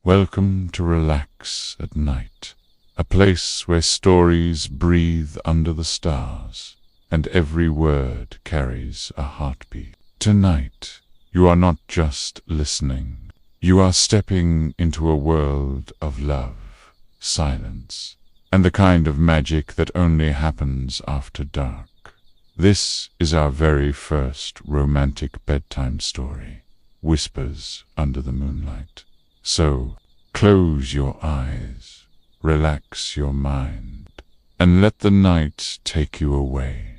Welcome to Relax at Night, a place where stories breathe under the stars, and every word carries a heartbeat. Tonight, you are not just listening. You are stepping into a world of love, silence, and the kind of magic that only happens after dark. This is our very first romantic bedtime story, Whispers Under the Moonlight. So, close your eyes, relax your mind, and let the night take you away.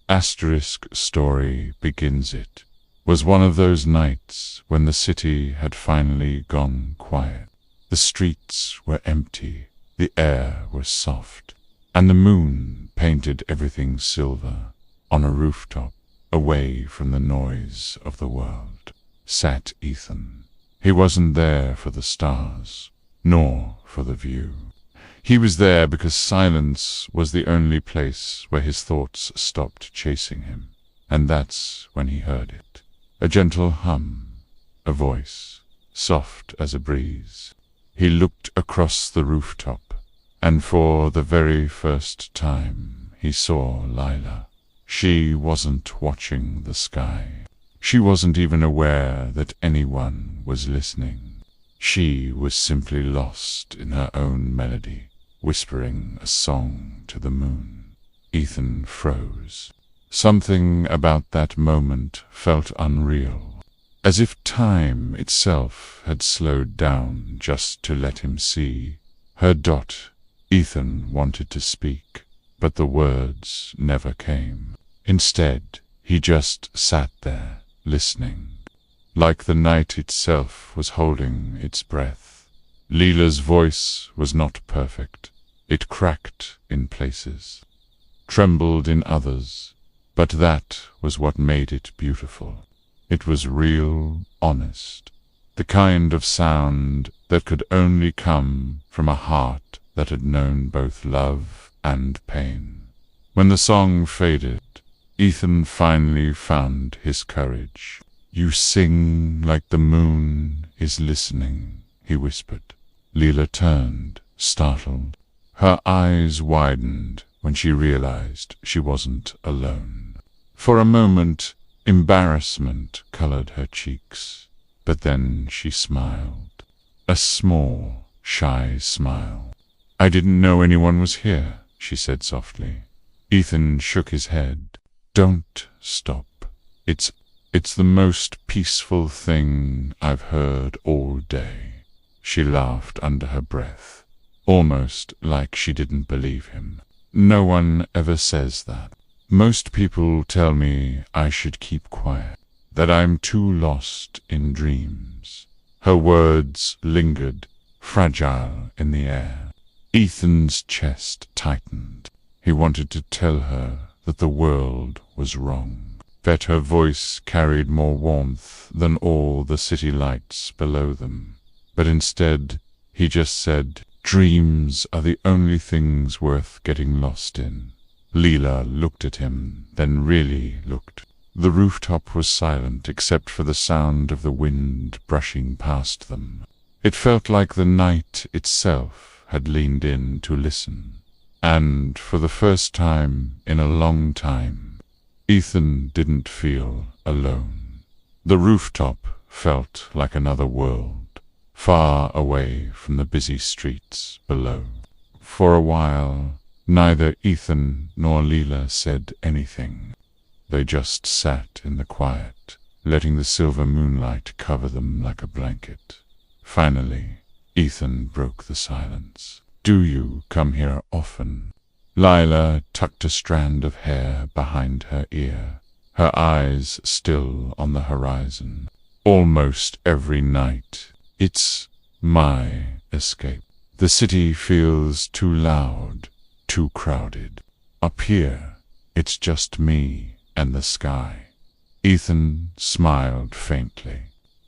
Asterisk story begins it. Was one of those nights when the city had finally gone quiet. The streets were empty, the air was soft, and the moon painted everything silver. On a rooftop, away from the noise of the world, sat Ethan. He wasn't there for the stars, nor for the view. He was there because silence was the only place where his thoughts stopped chasing him, and that's when he heard it. A gentle hum, a voice, soft as a breeze. He looked across the rooftop, and for the very first time he saw Lila. She wasn't watching the sky. She wasn't even aware that anyone was listening. She was simply lost in her own melody, whispering a song to the moon. Ethan froze. Something about that moment felt unreal, as if time itself had slowed down just to let him see her. Ethan wanted to speak, but the words never came. Instead, he just sat there, listening, like the night itself was holding its breath. Lila's voice was not perfect. It cracked in places, trembled in others, but that was what made it beautiful. It was real, honest, the kind of sound that could only come from a heart that had known both love and pain. When the song faded, Ethan finally found his courage. "You sing like the moon is listening," he whispered. Lila turned, startled. Her eyes widened when she realized she wasn't alone. For a moment, embarrassment colored her cheeks, but then she smiled. A small, shy smile. "I didn't know anyone was here," she said softly. Ethan shook his head. "Don't stop. It's the most peaceful thing I've heard all day." She laughed under her breath, almost like she didn't believe him. "No one ever says that. Most people tell me I should keep quiet, that I'm too lost in dreams." Her words lingered, fragile in the air. Ethan's chest tightened. He wanted to tell her that the world was wrong, that her voice carried more warmth than all the city lights below them. But instead, he just said, "Dreams are the only things worth getting lost in." Lila looked at him, then really looked. The rooftop was silent except for the sound of the wind brushing past them. It felt like the night itself had leaned in to listen. And for the first time in a long time, Ethan didn't feel alone. The rooftop felt like another world, far away from the busy streets below. For a while, neither Ethan nor Lila said anything. They just sat in the quiet, letting the silver moonlight cover them like a blanket. Finally, Ethan broke the silence. "Do you come here often?" Lila tucked a strand of hair behind her ear, her eyes still on the horizon. "Almost every night. It's my escape. The city feels too loud, too crowded. Up here, it's just me and the sky." Ethan smiled faintly.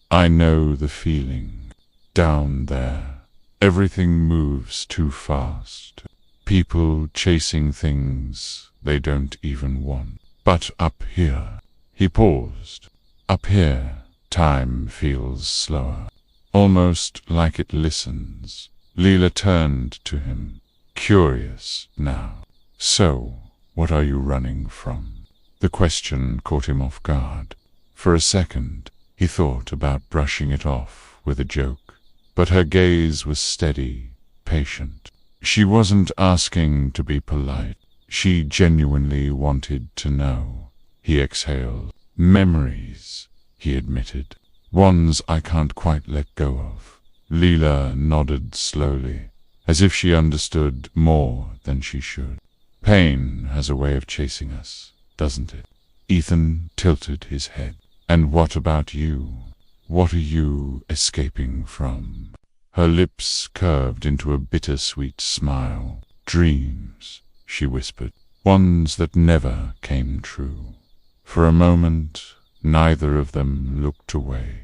"I know the feeling. Down there, everything moves too fast. People chasing things they don't even want. But up here," he paused, "up here, time feels slower. almost like it listens. Leela turned to him, curious now. "So, what are you running from?" The question caught him off guard. For a second, he thought about brushing it off with a joke, but her gaze was steady, patient. She wasn't asking to be polite. She genuinely wanted to know. He exhaled. "Memories," he admitted. "Ones I can't quite let go of." Leela nodded slowly, as if she understood more than she should. "Pain has a way of chasing us, doesn't it?" Ethan tilted his head. "And what about you? What are you escaping from?" Her lips curved into a bittersweet smile. "Dreams," she whispered. "Ones that never came true." For a moment, neither of them looked away.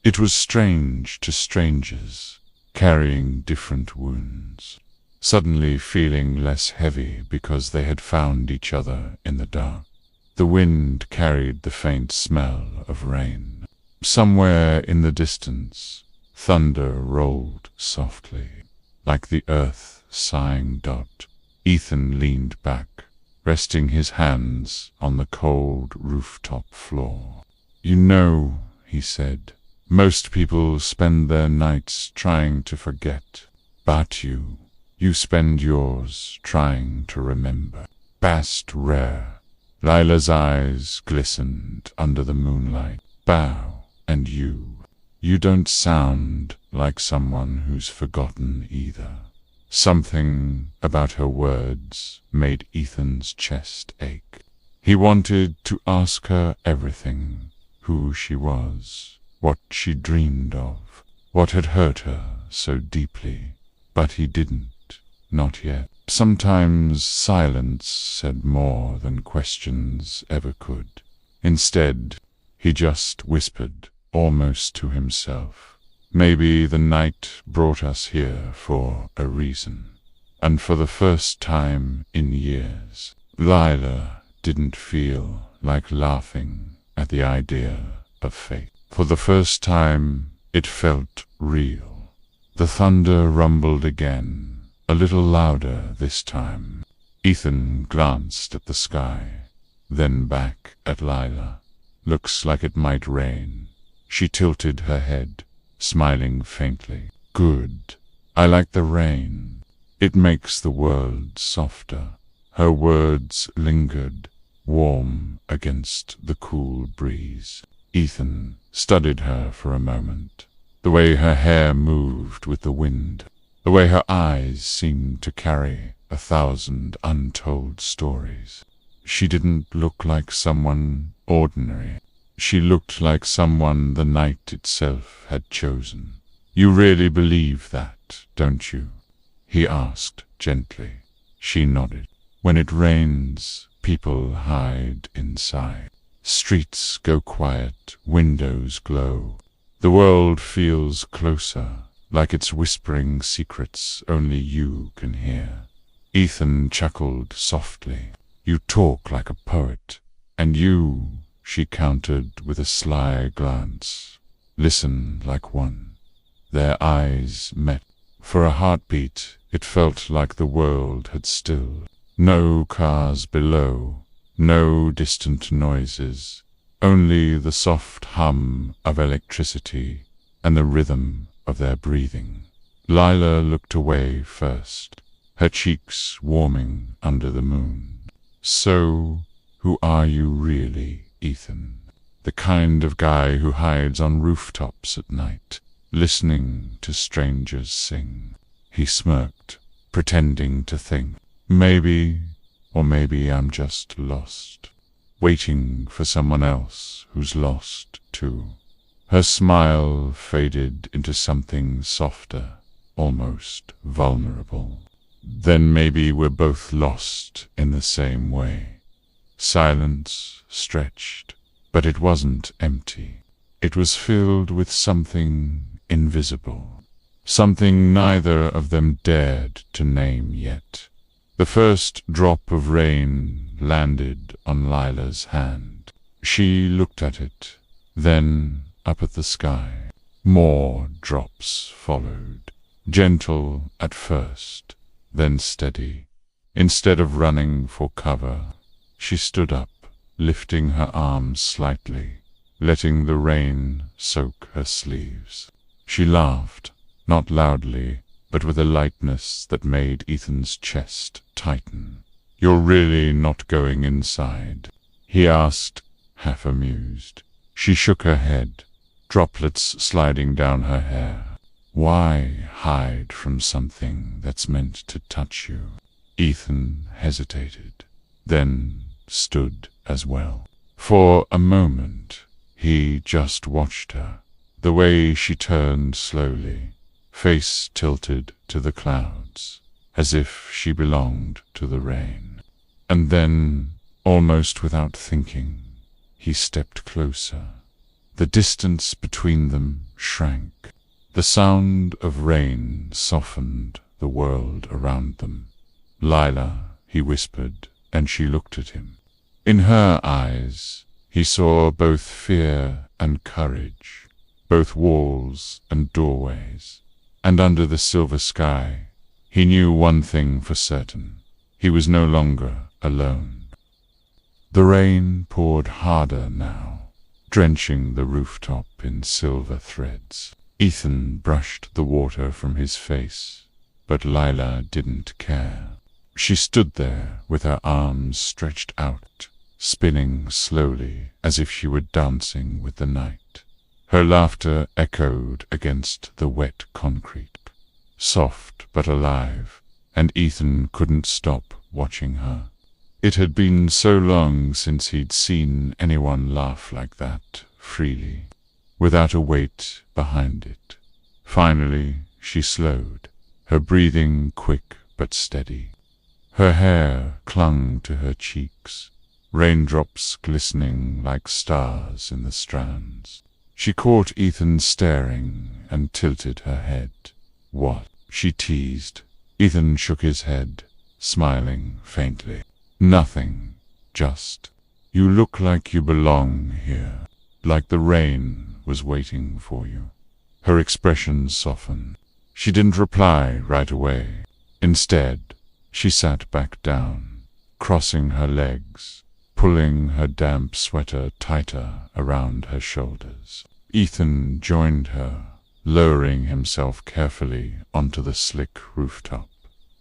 It was strange to strangers, carrying different wounds, suddenly feeling less heavy because they had found each other in the dark. The wind carried the faint smell of rain. Somewhere in the distance, thunder rolled softly, like the earth sighing dot. Ethan leaned back, resting his hands on the cold rooftop floor. "You know," he said, "most people spend their nights trying to forget. But you spend yours trying to remember. Past rare." Lila's eyes glistened under the moonlight. "Bow, and you don't sound like someone who's forgotten either." Something about her words made Ethan's chest ache. He wanted to ask her everything, who she was, what she dreamed of, what had hurt her so deeply, but he didn't, not yet. Sometimes silence said more than questions ever could. Instead, he just whispered, almost to himself, "Maybe the night brought us here for a reason." And for the first time in years, Lila didn't feel like laughing at the idea of fate. For the first time, it felt real. The thunder rumbled again, a little louder this time. Ethan glanced at the sky, then back at Lila. "Looks like it might rain." She tilted her head, smiling faintly. "Good. I like the rain. It makes the world softer." Her words lingered, warm against the cool breeze. Ethan studied her for a moment. The way her hair moved with the wind, the way her eyes seemed to carry 1,000 untold stories. She didn't look like someone ordinary. She looked like someone the night itself had chosen. "You really believe that, don't you?" he asked gently. She nodded. "When it rains, people hide inside. Streets go quiet, windows glow. The world feels closer, like it's whispering secrets only you can hear." Ethan chuckled softly. "You talk like a poet. And you," she countered with a sly glance, "listen like one." Their eyes met. For a heartbeat, it felt like the world had stilled. No cars below, no distant noises, only the soft hum of electricity and the rhythm of their breathing. Lila looked away first, her cheeks warming under the moon. "So, who are you really, Ethan? The kind of guy who hides on rooftops at night, listening to strangers sing?" He smirked, pretending to think. "Maybe, or maybe I'm just lost, waiting for someone else who's lost too." Her smile faded into something softer, almost vulnerable. "Then maybe we're both lost in the same way." Silence stretched, but it wasn't empty. It was filled with something invisible, something neither of them dared to name yet. The first drop of rain landed on Lila's hand. She looked at it, then up at the sky. More drops followed, gentle at first, then steady. Instead of running for cover, she stood up, lifting her arms slightly, letting the rain soak her sleeves. She laughed, not loudly, but with a lightness that made Ethan's chest tighten. "You're really not going inside?" he asked, half amused. She shook her head, droplets sliding down her hair. "Why hide from something that's meant to touch you?" Ethan hesitated, then stood as well. For a moment, he just watched her, the way she turned slowly, face tilted to the clouds, as if she belonged to the rain. And then, almost without thinking, he stepped closer. The distance between them shrank. The sound of rain softened the world around them. "Lila," he whispered, and she looked at him. In her eyes, he saw both fear and courage, both walls and doorways. And under the silver sky, he knew one thing for certain: he was no longer alone. The rain poured harder now, drenching the rooftop in silver threads. Ethan brushed the water from his face, but Lila didn't care. She stood there with her arms stretched out, spinning slowly as if she were dancing with the night. Her laughter echoed against the wet concrete, soft but alive, and Ethan couldn't stop watching her. It had been so long since he'd seen anyone laugh like that, freely, without a weight behind it. Finally, she slowed, her breathing quick but steady. Her hair clung to her cheeks, raindrops glistening like stars in the strands. She caught Ethan staring and tilted her head. "What?" she teased. Ethan shook his head, smiling faintly. "Nothing, just. You look like you belong here, like the rain was waiting for you." Her expression softened. She didn't reply right away. Instead, she sat back down, crossing her legs, pulling her damp sweater tighter around her shoulders. Ethan joined her, lowering himself carefully onto the slick rooftop.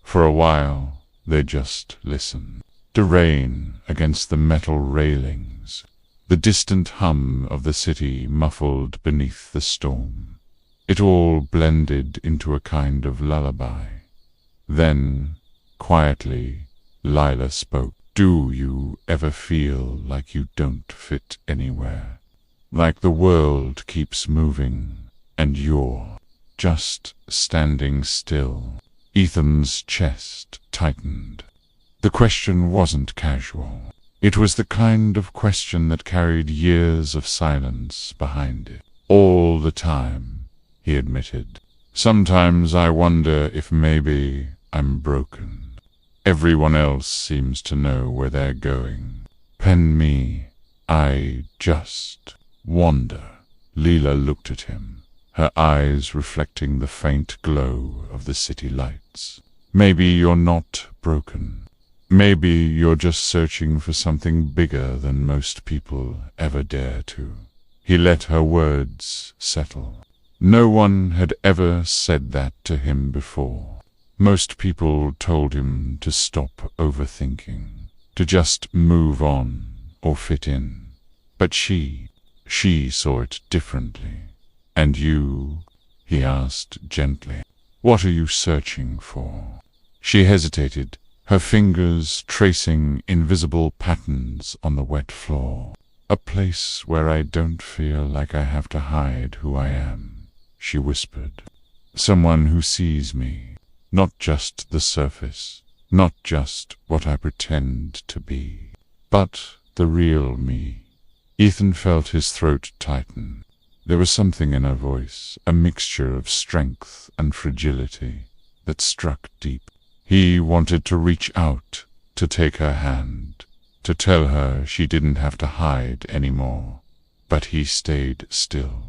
For a while, they just listened. The rain against the metal railings, the distant hum of the city muffled beneath the storm. It all blended into a kind of lullaby. Then, quietly, Lila spoke. "Do you ever feel like you don't fit anywhere? Like the world keeps moving, and you're just standing still?" Ethan's chest tightened. The question wasn't casual. It was the kind of question that carried years of silence behind it. "All the time," he admitted. "Sometimes I wonder if maybe I'm broken. Everyone else seems to know where they're going. Pen me, I just wonder." Leela looked at him, her eyes reflecting the faint glow of the city lights. "Maybe you're not broken. Maybe you're just searching for something bigger than most people ever dare to." He let her words settle. No one had ever said that to him before. Most people told him to stop overthinking, to just move on or fit in. But she saw it differently. "And you?" he asked gently. "What are you searching for?" She hesitated, her fingers tracing invisible patterns on the wet floor. "A place where I don't feel like I have to hide who I am," she whispered. "Someone who sees me, not just the surface, not just what I pretend to be, but the real me." Ethan felt his throat tighten. There was something in her voice, a mixture of strength and fragility, that struck deep. He wanted to reach out, to take her hand, to tell her she didn't have to hide anymore. But he stayed still.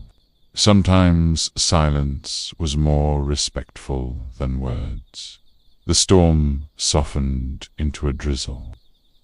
Sometimes silence was more respectful than words. The storm softened into a drizzle,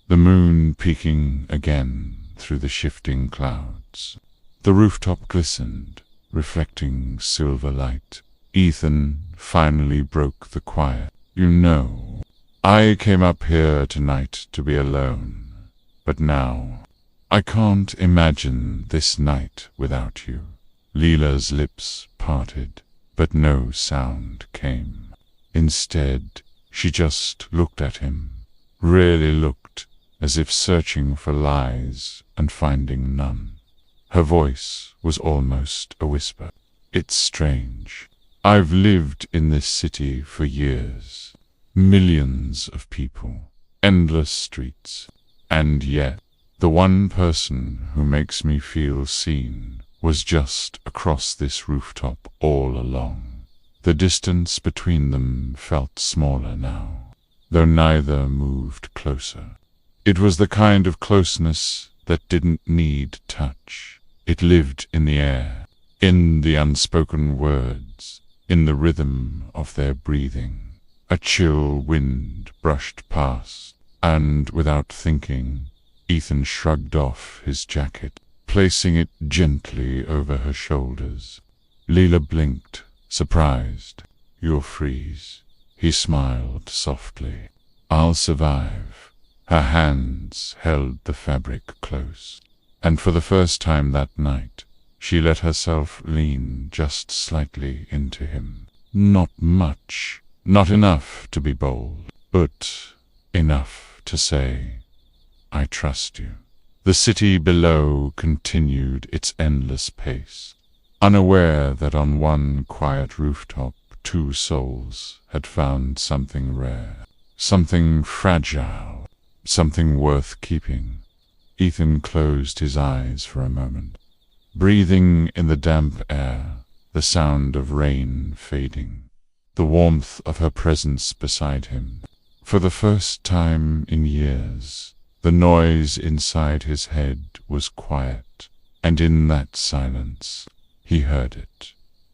the moon peeking again through the shifting clouds. The rooftop glistened, reflecting silver light. Ethan finally broke the quiet. "You know, I came up here tonight to be alone, but now I can't imagine this night without you." Leela's lips parted, but no sound came. Instead, she just looked at him, really looked, as if searching for lies and finding none. Her voice was almost a whisper. "It's strange. I've lived in this city for years. Millions of people, endless streets, and yet the one person who makes me feel seen was just across this rooftop all along." The distance between them felt smaller now, though neither moved closer. It was the kind of closeness that didn't need touch. It lived in the air, in the unspoken words, in the rhythm of their breathing. A chill wind brushed past, and without thinking, Ethan shrugged off his jacket, placing it gently over her shoulders. Leela blinked, surprised. "You'll freeze." He smiled softly. "I'll survive." Her hands held the fabric close, and for the first time that night, she let herself lean just slightly into him. Not much, not enough to be bold, but enough to say, "I trust you." The city below continued its endless pace, unaware that on one quiet rooftop 2 souls had found something rare, something fragile, something worth keeping. Ethan closed his eyes for a moment, breathing in the damp air, the sound of rain fading, the warmth of her presence beside him. For the first time in years, the noise inside his head was quiet, and in that silence he heard it,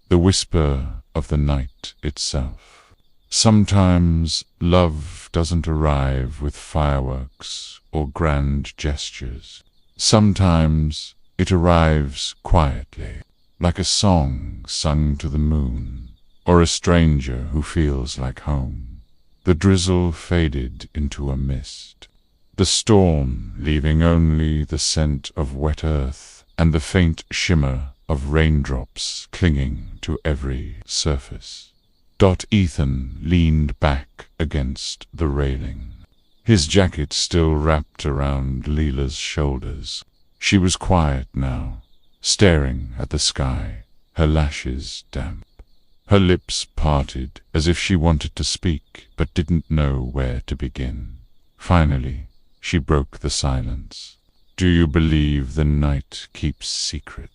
the whisper of the night itself. Sometimes love doesn't arrive with fireworks or grand gestures. Sometimes it arrives quietly, like a song sung to the moon, or a stranger who feels like home. The drizzle faded into a mist, the storm leaving only the scent of wet earth and the faint shimmer of raindrops clinging to every surface. Ethan leaned back against the railing, his jacket still wrapped around Leela's shoulders. She was quiet now, staring at the sky, her lashes damp. Her lips parted as if she wanted to speak but didn't know where to begin. Finally, she broke the silence. "Do you believe the night keeps secret?"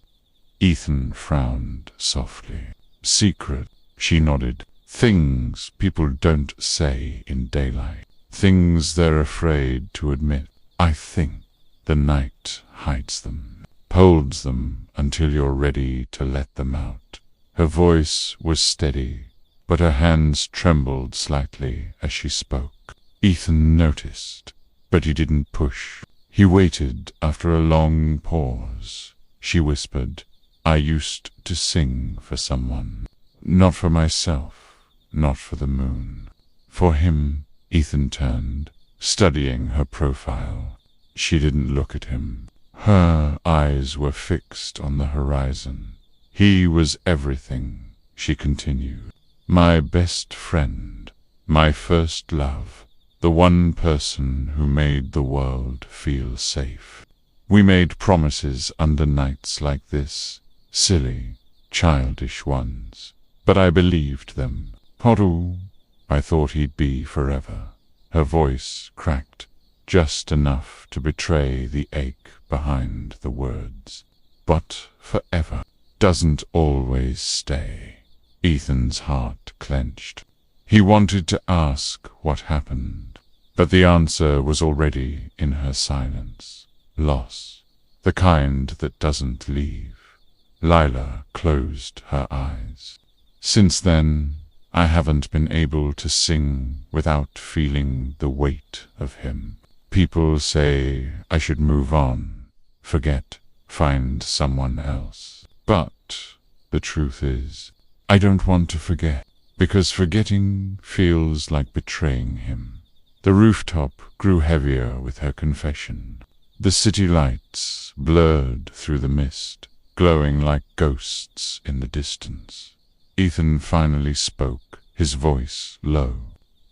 Ethan frowned softly. "Secret?" She nodded. "Things people don't say in daylight. Things they're afraid to admit. I think the night hides them, holds them until you're ready to let them out." Her voice was steady, but her hands trembled slightly as she spoke. Ethan noticed, but he didn't push. He waited after a long pause. She whispered, "I used to sing for someone. Not for myself, not for the moon. For him." Ethan turned, studying her profile. She didn't look at him. Her eyes were fixed on the horizon. "He was everything," she continued. "My best friend, my first love, the one person who made the world feel safe. We made promises under nights like this, silly, childish ones, but I believed them. Horu, I thought he'd be forever." Her voice cracked, just enough to betray the ache behind the words. "But forever doesn't always stay." Ethan's heart clenched. He wanted to ask what happened, but the answer was already in her silence. Loss, the kind that doesn't leave. Lila closed her eyes. Since then, I haven't been able to sing without feeling the weight of him. People say I should move on, forget, find someone else. But the truth is, I don't want to forget, because forgetting feels like betraying him. The rooftop grew heavier with her confession. The city lights blurred through the mist, glowing like ghosts in the distance. Ethan finally spoke, his voice low.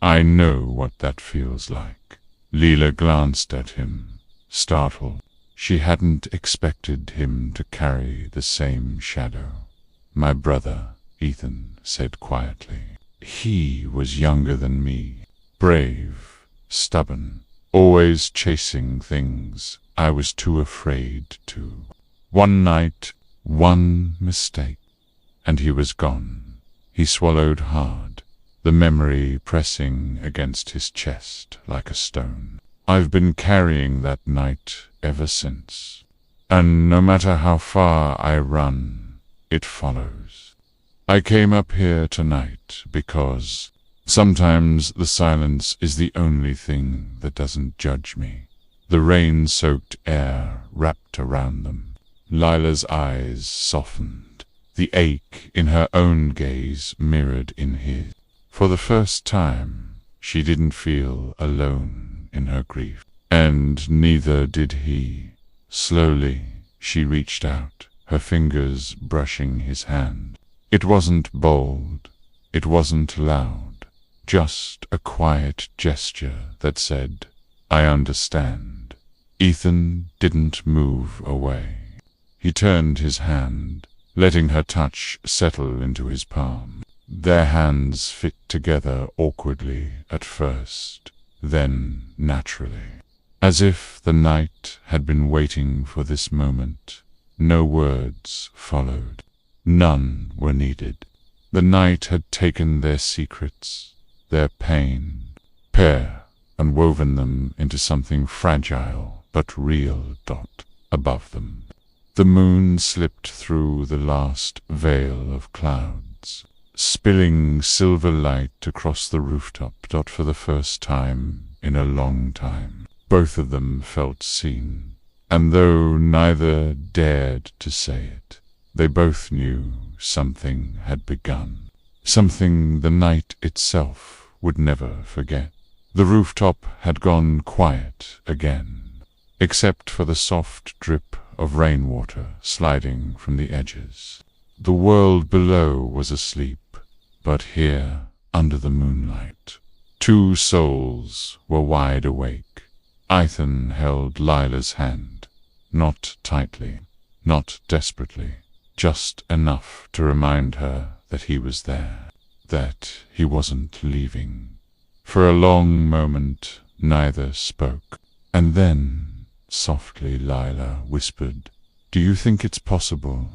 I know what that feels like. Lila glanced at him, startled. She hadn't expected him to carry the same shadow. My brother, Ethan said quietly. He was younger than me, brave, stubborn, always chasing things I was too afraid to. One night, one mistake, and he was gone. He swallowed hard, the memory pressing against his chest like a stone. I've been carrying that night ever since, and no matter how far I run, it follows. I came up here tonight because sometimes the silence is the only thing that doesn't judge me. The rain-soaked air wrapped around them. Lila's eyes softened, the ache in her own gaze mirrored in his. For the first time, she didn't feel alone in her grief, and neither did he. Slowly, she reached out, her fingers brushing his hand. It wasn't bold, it wasn't loud, just a quiet gesture that said, I understand. Ethan didn't move away. He turned his hand, letting her touch settle into his palm. Their hands fit together awkwardly at first, then naturally. As if the night had been waiting for this moment, no words followed. None were needed. The night had taken their secrets, their pain, and woven them into something fragile but real. Above them, the moon slipped through the last veil of clouds, spilling silver light across the rooftop. For the first time in a long time, both of them felt seen, and though neither dared to say it, they both knew something had begun, something the night itself would never forget. The rooftop had gone quiet again, except for the soft drip of rainwater sliding from the edges. The world below was asleep, but here, under the moonlight, two souls were wide awake. Ethan held Lila's hand, not tightly, not desperately, just enough to remind her that he was there, that he wasn't leaving. For a long moment, neither spoke, and then, softly, Lila whispered, Do you think it's possible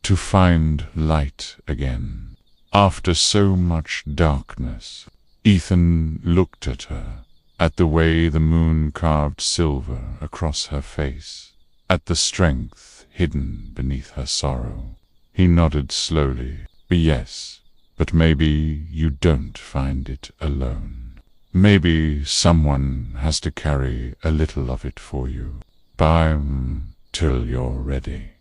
to find light again, after so much darkness? Ethan looked at her, at the way the moon carved silver across her face, at the strength hidden beneath her sorrow. He nodded slowly. Yes, but maybe you don't find it alone. Maybe someone has to carry a little of it for you. Till you're ready.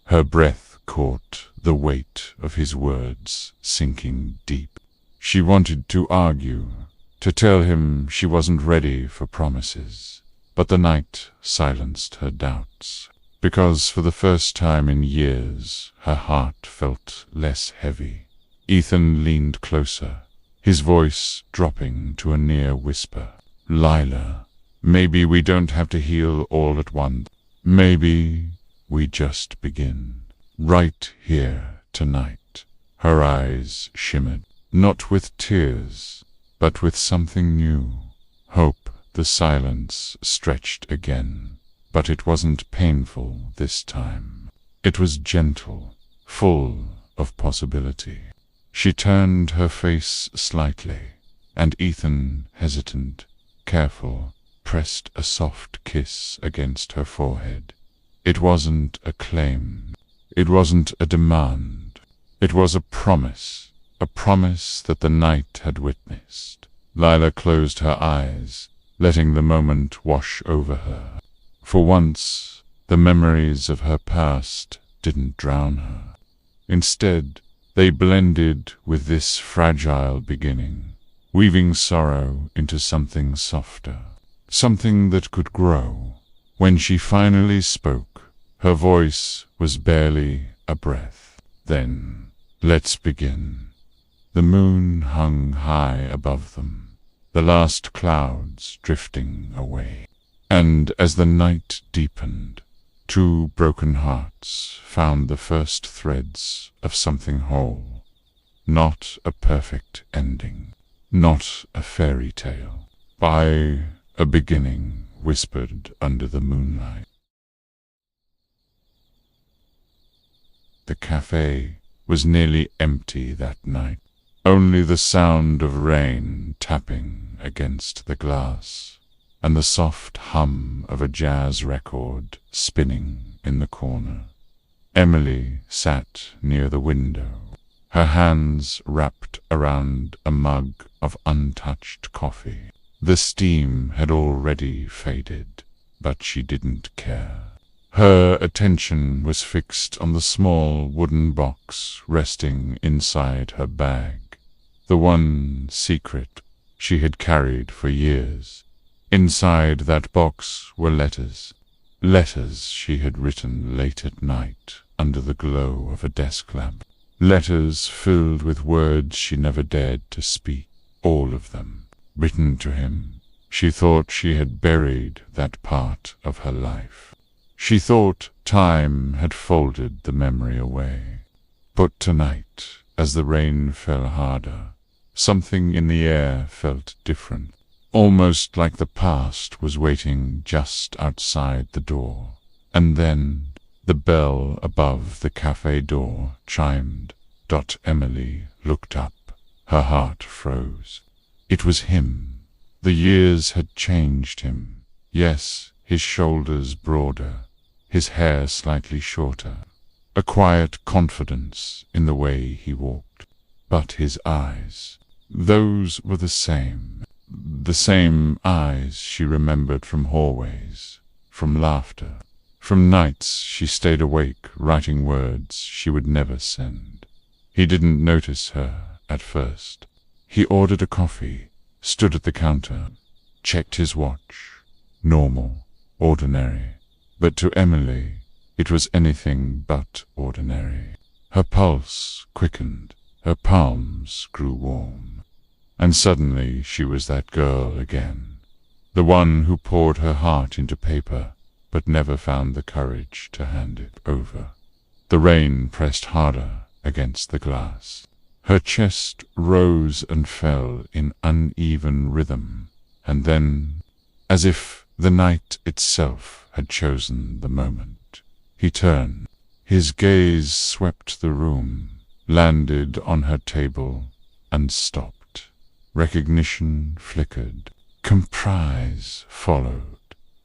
Her breath caught the weight of his words sinking deep. She wanted to argue, to tell him she wasn't ready for promises, but the night silenced her doubts, because for the first time in years her heart felt less heavy. Ethan leaned closer, his voice dropping to a near whisper. Lila, maybe we don't have to heal all at once. Maybe we just begin, right here tonight. Her eyes shimmered, not with tears, but with something new. Hope. The silence stretched again, but it wasn't painful this time. It was gentle, full of possibility. She turned her face slightly, and Ethan, hesitant, careful, pressed a soft kiss against her forehead. It wasn't a claim, It wasn't a demand. It was a promise that the night had witnessed. Lila closed her eyes, letting the moment wash over her. For once, the memories of her past didn't drown her. Instead, they blended with this fragile beginning, weaving sorrow into something softer, something that could grow. When she finally spoke, her voice was barely a breath. Then, let's begin. The moon hung high above them, the last clouds drifting away. And as the night deepened, two broken hearts found the first threads of something whole. Not a perfect ending, not a fairy tale. By a beginning whispered under the moonlight. The cafe was nearly empty that night. Only the sound of rain tapping against the glass, and the soft hum of a jazz record spinning in the corner. Emily sat near the window, her hands wrapped around a mug of untouched coffee. The steam had already faded, but she didn't care. Her attention was fixed on the small wooden box resting inside her bag, the one secret she had carried for years. Inside that box were letters she had written late at night under the glow of a desk lamp. Letters filled with words she never dared to speak, all of them written to him. She thought she had buried that part of her life. She thought time had folded the memory away. But tonight, as the rain fell harder, something in the air felt different, almost like the past was waiting just outside the door. And then the bell above the cafe door chimed. Emily looked up. Her heart froze. It was him. The years had changed him. Yes, his shoulders broader, his hair slightly shorter, a quiet confidence in the way he walked. But his eyes, those were the same eyes she remembered from hallways, from laughter, from nights she stayed awake writing words she would never send. He didn't notice her at first. He ordered a coffee, stood at the counter, checked his watch. Normal, ordinary. But to Emily, it was anything but ordinary. Her pulse quickened, her palms grew warm. And suddenly she was that girl again, the one who poured her heart into paper, but never found the courage to hand it over. The rain pressed harder against the glass. Her chest rose and fell in uneven rhythm, and then, as if the night itself had chosen the moment, he turned. His gaze swept the room, landed on her table, and stopped. Recognition flickered. Comprise followed,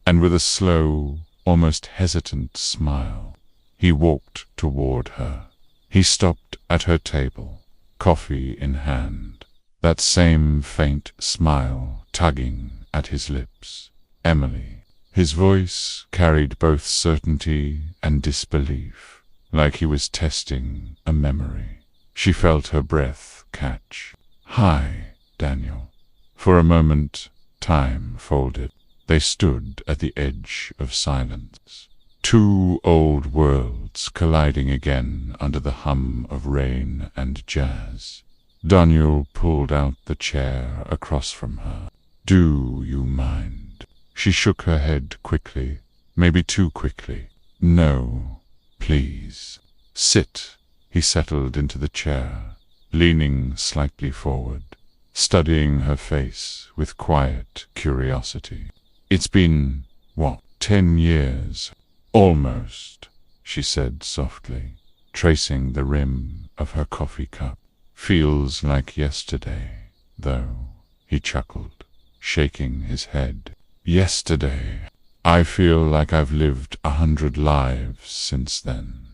and with a slow, almost hesitant smile, he walked toward her. He stopped at her table, coffee in hand, that same faint smile tugging at his lips. Emily. His voice carried both certainty and disbelief, like he was testing a memory. She felt her breath catch. "Hi, Daniel." For a moment, time folded. They stood at the edge of silence. Two old worlds colliding again under the hum of rain and jazz. Daniel pulled out the chair across from her. "Do you mind?" She shook her head quickly, maybe too quickly. "No, please." "Sit." He settled into the chair, leaning slightly forward, studying her face with quiet curiosity. "It's been, 10 years?" "Almost," she said softly, tracing the rim of her coffee cup. "Feels like yesterday, though," he chuckled, shaking his head. "Yesterday. I feel like I've lived 100 lives since then."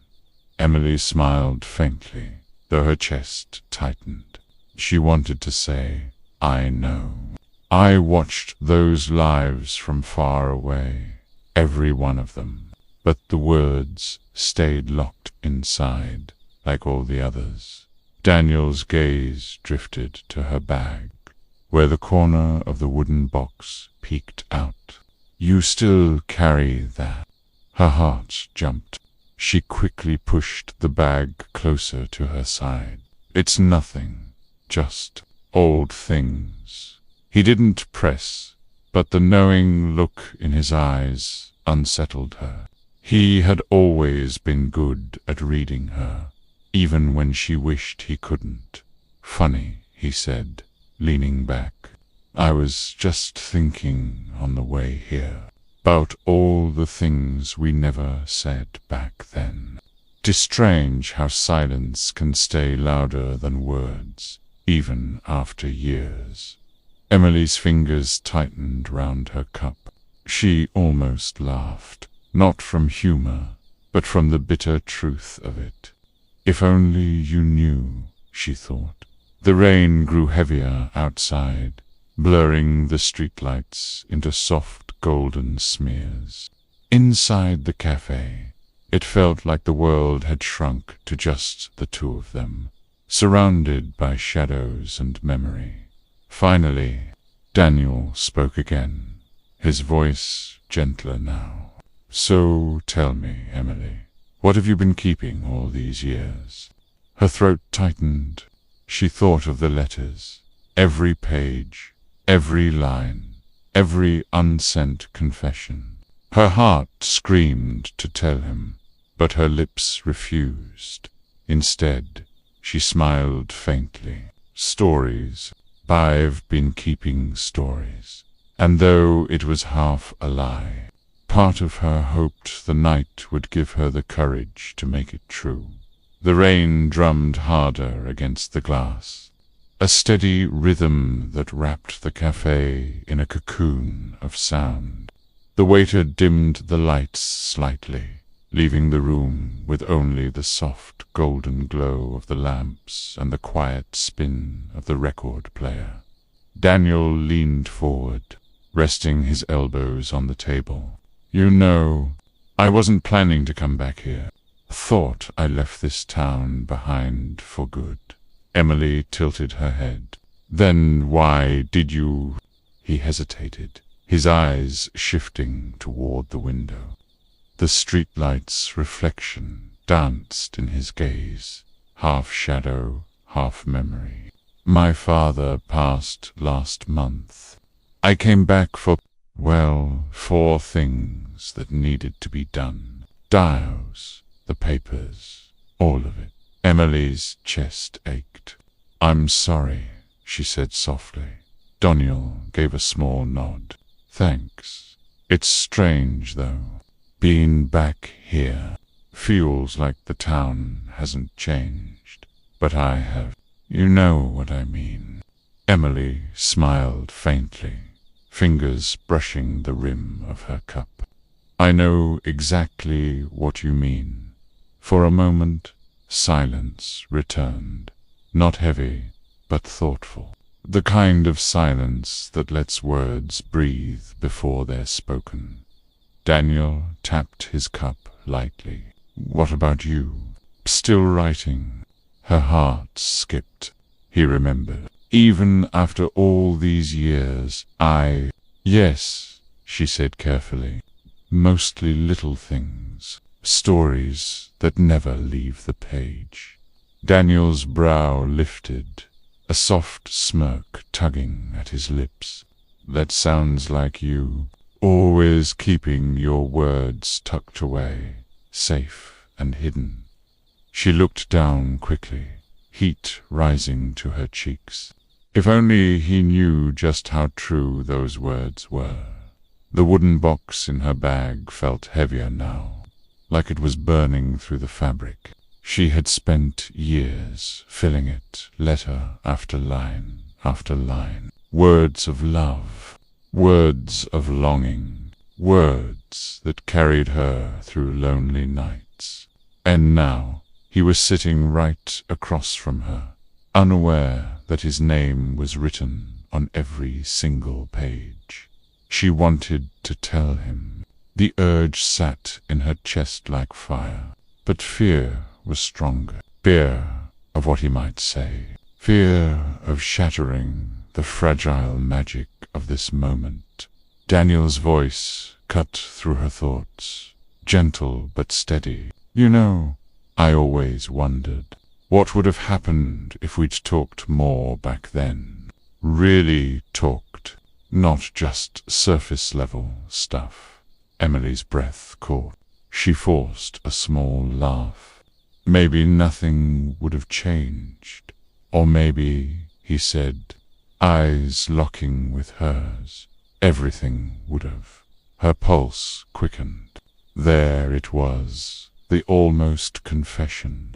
Emily smiled faintly, though her chest tightened. She wanted to say, "I know. I watched those lives from far away, every one of them." But the words stayed locked inside, like all the others. Daniel's gaze drifted to her bag, where the corner of the wooden box peeked out. "You still carry that?" Her heart jumped. She quickly pushed the bag closer to her side. "It's nothing, just old things." He didn't press, but the knowing look in his eyes unsettled her. He had always been good at reading her, even when she wished he couldn't. "Funny," he said, leaning back. "I was just thinking on the way here about all the things we never said back then. 'Tis strange how silence can stay louder than words, even after years." Emily's fingers tightened round her cup. She almost laughed, not from humor, but from the bitter truth of it. "If only you knew," she thought. The rain grew heavier outside, blurring the streetlights into soft golden smears. Inside the cafe, it felt like the world had shrunk to just the two of them, surrounded by shadows and memory. Finally, Daniel spoke again, his voice gentler now. "So tell me, Emily, what have you been keeping all these years?" Her throat tightened. She thought of the letters, every page, every line, every unsent confession. Her heart screamed to tell him, but her lips refused. Instead, she smiled faintly. "Stories. I've been keeping stories." And though it was half a lie, part of her hoped the night would give her the courage to make it true. The rain drummed harder against the glass, a steady rhythm that wrapped the cafe in a cocoon of sound. The waiter dimmed the lights slightly, leaving the room with only the soft golden glow of the lamps and the quiet spin of the record player. Daniel leaned forward, resting his elbows on the table. "You know, I wasn't planning to come back here. Thought I left this town behind for good." Emily tilted her head. "Then why did you—" He hesitated, his eyes shifting toward the window. The streetlight's reflection danced in his gaze, half shadow, half memory. "My father passed last month. I came back for, well, 4 things that needed to be done. Dials, the papers, all of it." Emily's chest ached. "I'm sorry," she said softly. Daniel gave a small nod. "Thanks. It's strange, though. Being back here feels like the town hasn't changed, but I have. You know what I mean." Emily smiled faintly, fingers brushing the rim of her cup. "I know exactly what you mean." For a moment, silence returned, not heavy, but thoughtful. The kind of silence that lets words breathe before they're spoken. Daniel tapped his cup lightly. "What about you? Still writing?" Her heart skipped. He remembered. "Even after all these years, Yes," she said carefully. "Mostly little things. Stories that never leave the page." Daniel's brow lifted, a soft smirk tugging at his lips. "That sounds like you. Always keeping your words tucked away, safe and hidden." She looked down quickly, heat rising to her cheeks. If only he knew just how true those words were. The wooden box in her bag felt heavier now, like it was burning through the fabric. She had spent years filling it, letter after line after line. Words of love, words of longing, words that carried her through lonely nights. And now, He was sitting right across from her, unaware that his name was written on every single page. She wanted to tell him. The urge sat in her chest like fire, but fear was stronger. Fear of what he might say. Fear of shattering the fragile magic of this moment. Daniel's voice cut through her thoughts, gentle but steady. You know, I always wondered, what would have happened if we'd talked more back then? Really talked, not just surface-level stuff. Emily's breath caught. She forced a small laugh. Maybe nothing would have changed. Or maybe, he said, eyes locking with hers, everything would have. Her pulse quickened. There it was, the almost confession,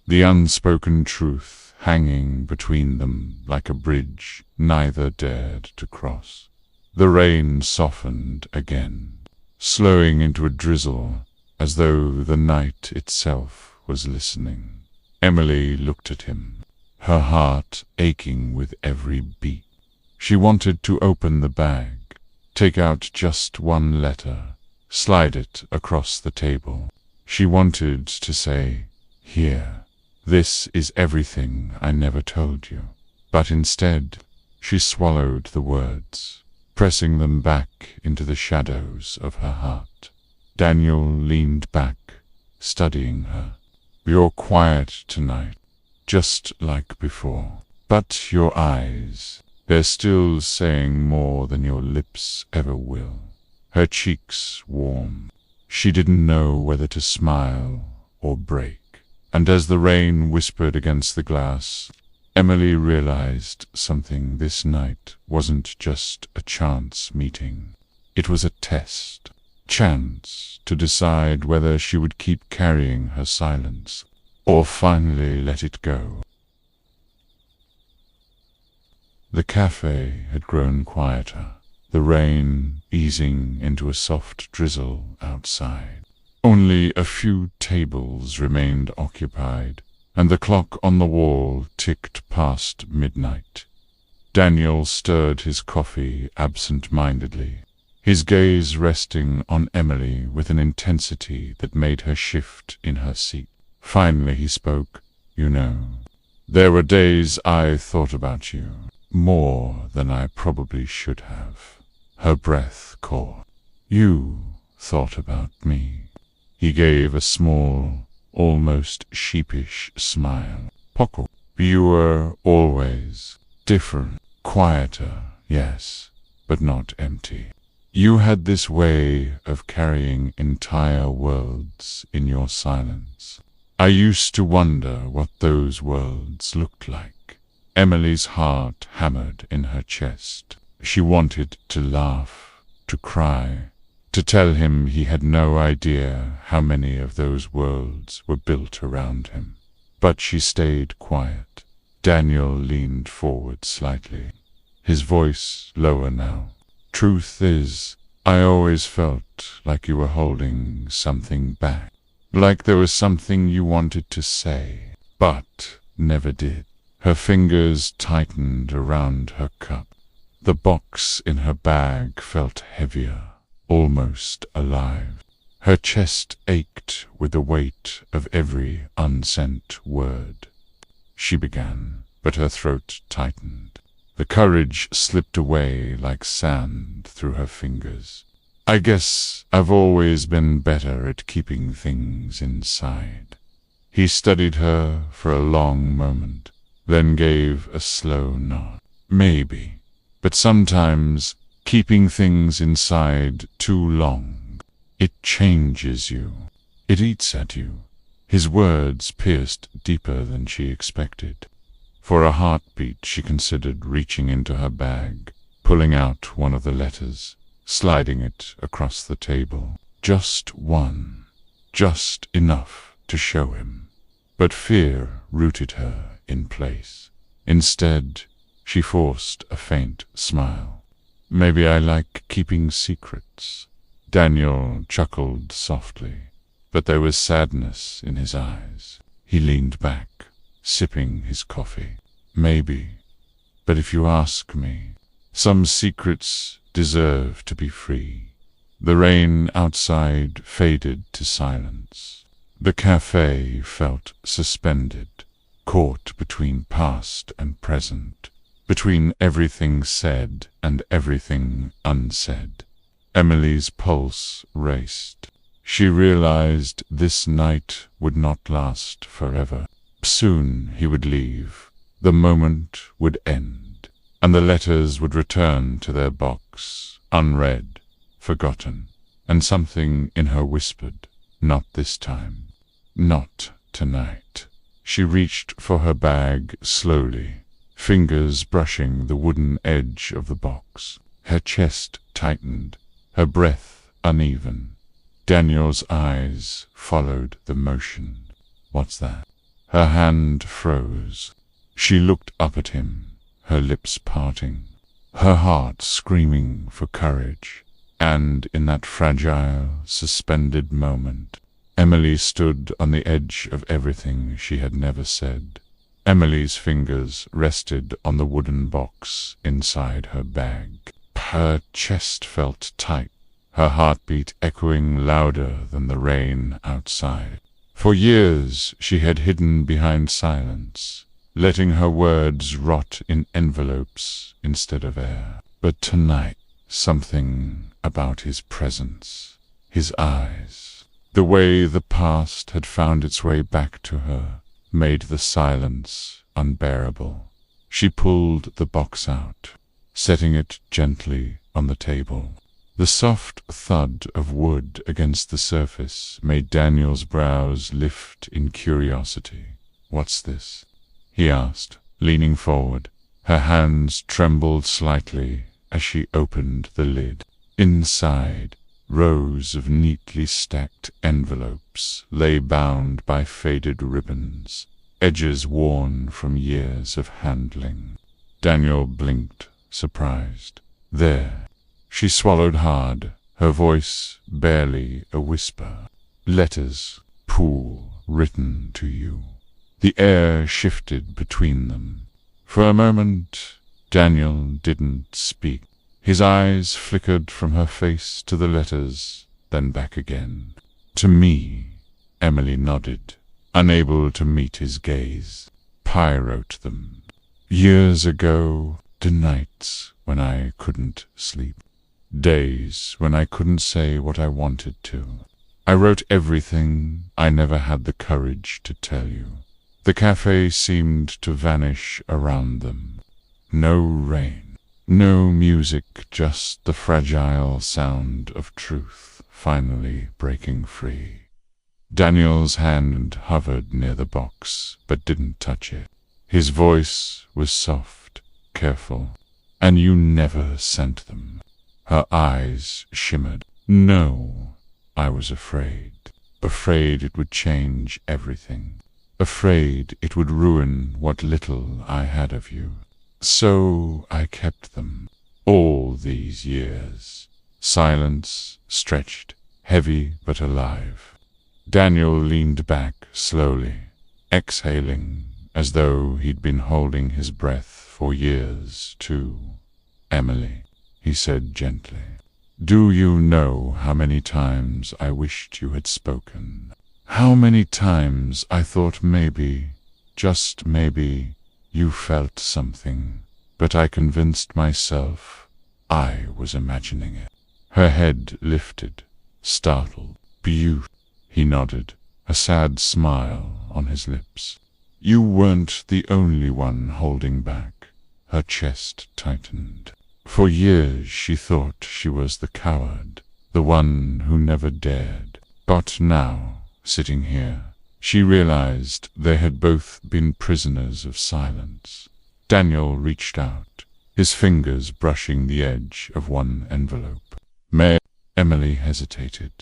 the unspoken truth hanging between them like a bridge neither dared to cross. The rain softened again, slowing into a drizzle as though the night itself was listening. Emily looked at him, her heart aching with every beat. She wanted to open the bag, take out just one letter, slide it across the table. She wanted to say, "Here, this is everything I never told you." But instead, she swallowed the words, pressing them back into the shadows of her heart. Daniel leaned back, studying her. "You're quiet tonight, just like before. But your eyes, they're still saying more than your lips ever will." Her cheeks warm. She didn't know whether to smile or break. And as the rain whispered against the glass, Emily realized something. This night wasn't just a chance meeting. It was a test. Chance to decide whether she would keep carrying her silence or finally let it go. The cafe had grown quieter, the rain easing into a soft drizzle outside. Only a few tables remained occupied, and the clock on the wall ticked past midnight. Daniel stirred his coffee absent-mindedly, his gaze resting on Emily with an intensity that made her shift in her seat. Finally he spoke. "You know, there were days I thought about you, more than I probably should have." Her breath caught. "You thought about me." He gave a small, almost sheepish smile. "Poco, you were always different, quieter, yes, but not empty. You had this way of carrying entire worlds in your silence. I used to wonder what those worlds looked like." Emily's heart hammered in her chest. She wanted to laugh, to cry, to tell him he had no idea how many of those worlds were built around him. But she stayed quiet. Daniel leaned forward slightly, his voice lower now. "Truth is, I always felt like you were holding something back, like there was something you wanted to say, but never did." Her fingers tightened around her cup. The box in her bag felt heavier, almost alive. Her chest ached with the weight of every unsent word. She began, but her throat tightened. The courage slipped away like sand through her fingers. "I guess I've always been better at keeping things inside." He studied her for a long moment, then gave a slow nod. "Maybe. But sometimes keeping things inside too long, it changes you. It eats at you." His words pierced deeper than she expected. For a heartbeat she considered reaching into her bag, pulling out one of the letters, sliding it across the table. Just one. Just enough to show him. But fear rooted her in place. Instead, she forced a faint smile. "Maybe I like keeping secrets." Daniel chuckled softly, but there was sadness in his eyes. He leaned back, sipping his coffee. Maybe, but if you ask me, some secrets deserve to be free. The rain outside faded to silence. The cafe felt suspended, caught between past and present, between everything said and everything unsaid. Emily's pulse raced. She realized this night would not last forever. Soon he would leave. The moment would end, and the letters would return to their box, unread, forgotten. And something in her whispered, "Not this time. Not tonight." She reached for her bag slowly, fingers brushing the wooden edge of the box. Her chest tightened, her breath uneven. Daniel's eyes followed the motion. "What's that?" Her hand froze. She looked up at him, her lips parting, her heart screaming for courage. And in that fragile, suspended moment, Emily stood on the edge of everything she had never said. Emily's fingers rested on the wooden box inside her bag. Her chest felt tight, her heartbeat echoing louder than the rain outside. For years she had hidden behind silence, letting her words rot in envelopes instead of air. But tonight, something about his presence, his eyes, the way the past had found its way back to her, made the silence unbearable. She pulled the box out, setting it gently on the table. The soft thud of wood against the surface made Daniel's brows lift in curiosity. "What's this?" he asked, leaning forward. Her hands trembled slightly as she opened the lid. Inside, rows of neatly stacked envelopes lay bound by faded ribbons, edges worn from years of handling. Daniel blinked, surprised. "There." She swallowed hard, her voice barely a whisper. "Letters, Poole, written to you." The air shifted between them. For a moment, Daniel didn't speak. His eyes flickered from her face to the letters, then back again. "To me," Emily nodded, unable to meet his gaze. "Pi wrote them. Years ago, to nights when I couldn't sleep. Days when I couldn't say what I wanted to. I wrote everything I never had the courage to tell you." The cafe seemed to vanish around them. No rain, no music, just the fragile sound of truth finally breaking free. Daniel's hand hovered near the box, but didn't touch it. His voice was soft, careful. "And you never sent them." Her eyes shimmered. "No, I was afraid. Afraid it would change everything. Afraid it would ruin what little I had of you. So I kept them. All these years." Silence stretched, heavy but alive. Daniel leaned back slowly, exhaling as though he'd been holding his breath for years too. "Emily," he said gently, "do you know how many times I wished you had spoken? How many times I thought maybe, just maybe, you felt something, but I convinced myself I was imagining it." Her head lifted, startled. "Beaut," he nodded, a sad smile on his lips. "You weren't the only one holding back." Her chest tightened. For years she thought she was the coward, the one who never dared. But now, sitting here, she realized they had both been prisoners of silence. Daniel reached out, his fingers brushing the edge of one envelope. "May—" Emily hesitated,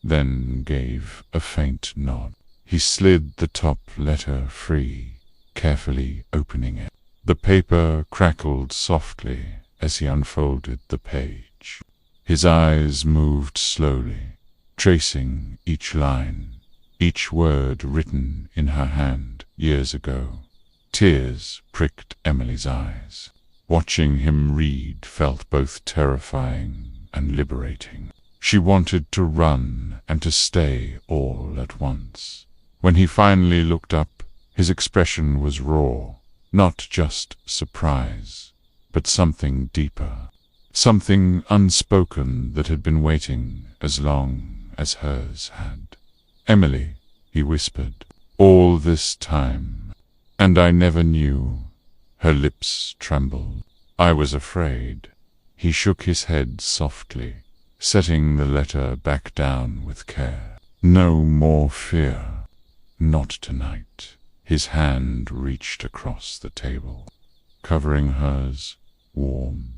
then gave a faint nod. He slid the top letter free, carefully opening it. The paper crackled softly as he unfolded the page. His eyes moved slowly, tracing each line, each word written in her hand years ago. Tears pricked Emily's eyes. Watching him read felt both terrifying and liberating. She wanted to run and to stay all at once. When he finally looked up, his expression was raw, not just surprise, but something deeper, something unspoken that had been waiting as long as hers had. "Emily," he whispered, "all this time, and I never knew." Her lips trembled. "I was afraid." He shook his head softly, setting the letter back down with care. "No more fear. Not tonight." His hand reached across the table, covering hers, warm,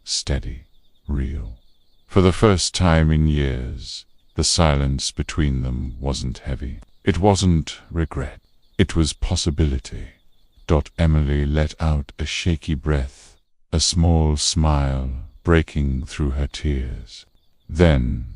steady, real. For the first time in years, the silence between them wasn't heavy. It wasn't regret. It was possibility. Emily let out a shaky breath, a small smile breaking through her tears. Then,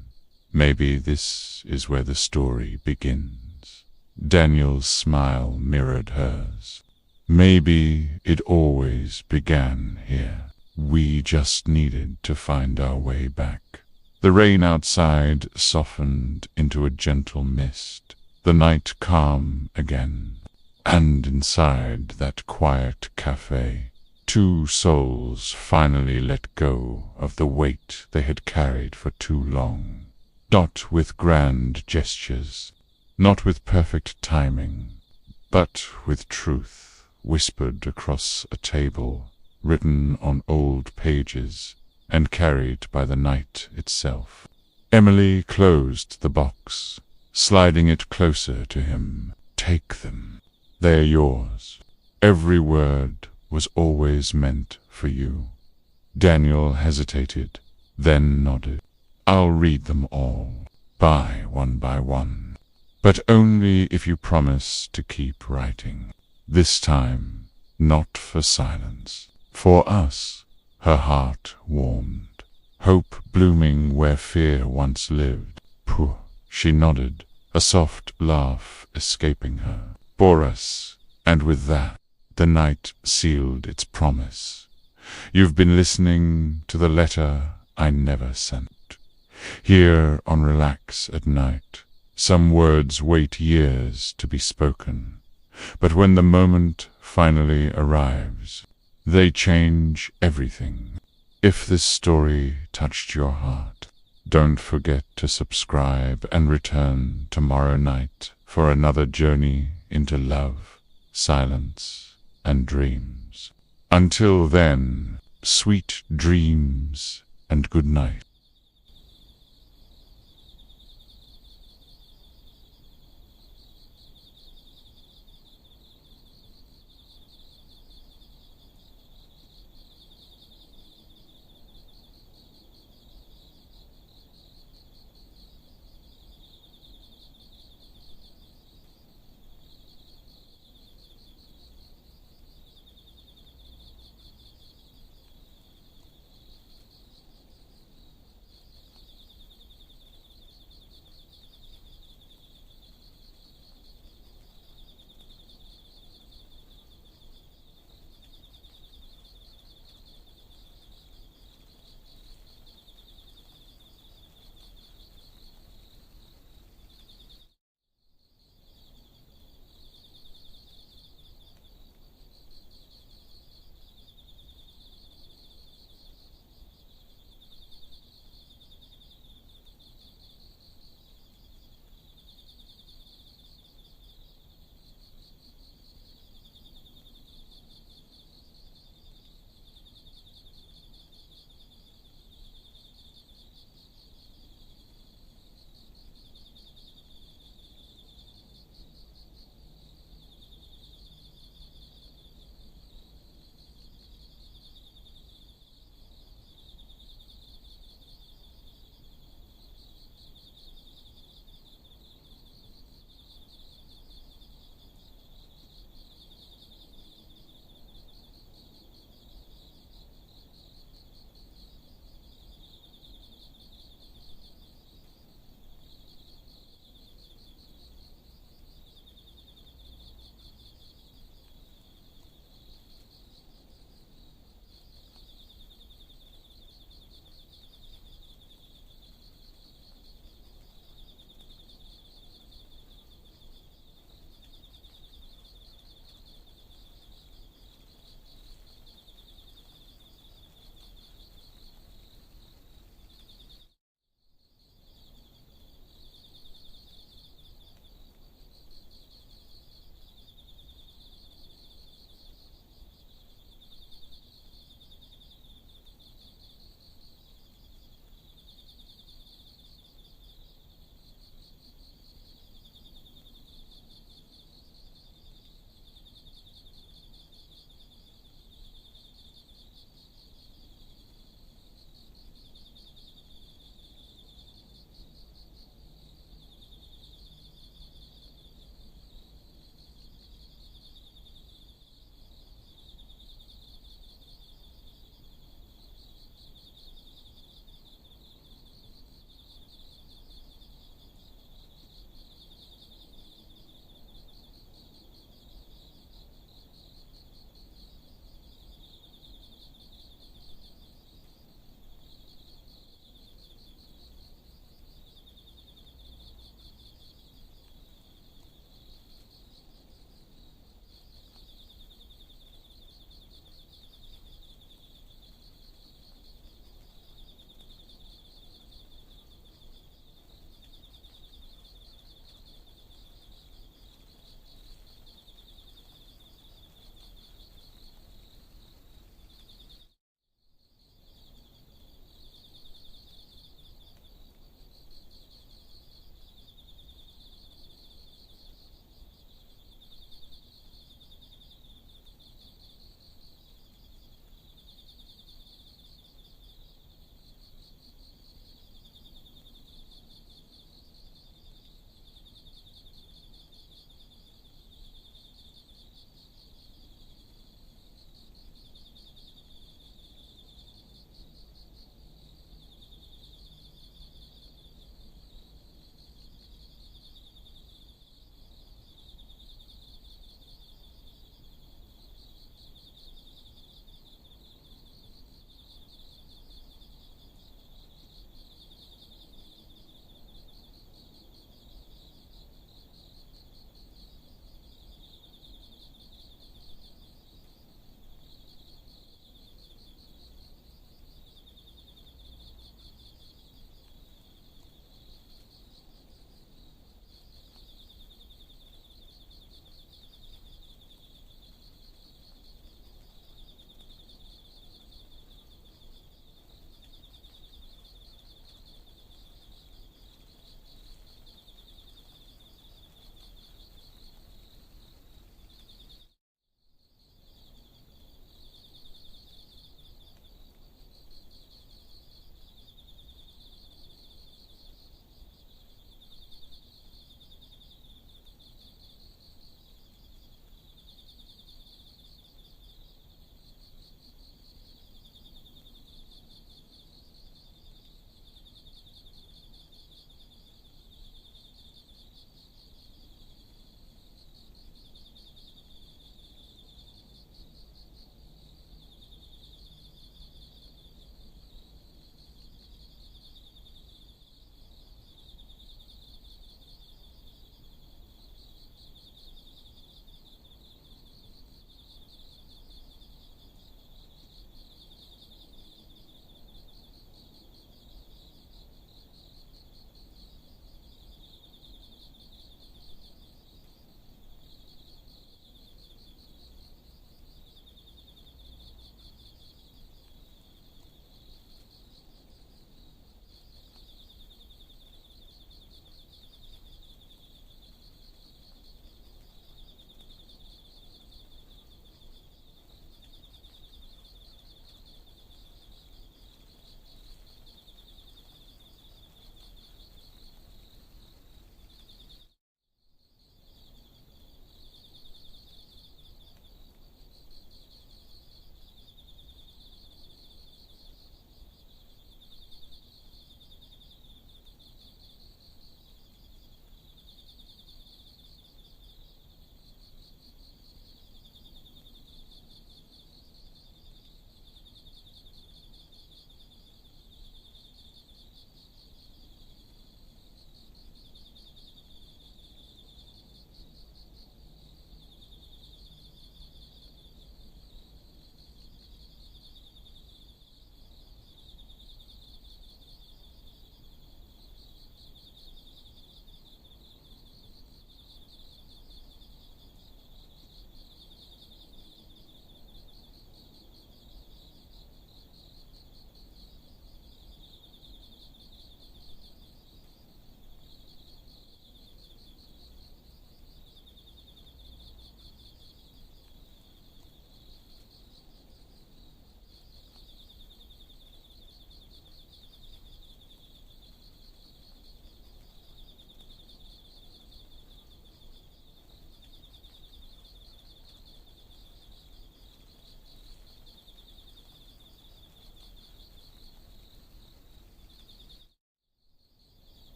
maybe this is where the story begins. Daniel's smile mirrored hers. Maybe it always began here. We just needed to find our way back. The rain outside softened into a gentle mist. The night calm again. And inside that quiet cafe, two souls finally let go of the weight they had carried for too long. Not with grand gestures, not with perfect timing, but with truth whispered across a table, written on old pages, and carried by the night itself. Emily closed the box, sliding it closer to him. "Take them. They're yours. Every word was always meant for you." Daniel hesitated, then nodded. "I'll read them all, by one, but only if you promise to keep writing. This time, not for silence. For us." Her heart warmed, hope blooming where fear once lived. "Pooh." She nodded, a soft laugh escaping her. "For us." And with that, the night sealed its promise. You've been listening to the letter I never sent. Here on Relax at Night, some words wait years to be spoken, but when the moment finally arrives, they change everything. If this story touched your heart, don't forget to subscribe and return tomorrow night for another journey into love, silence, and dreams. Until then, sweet dreams and good night.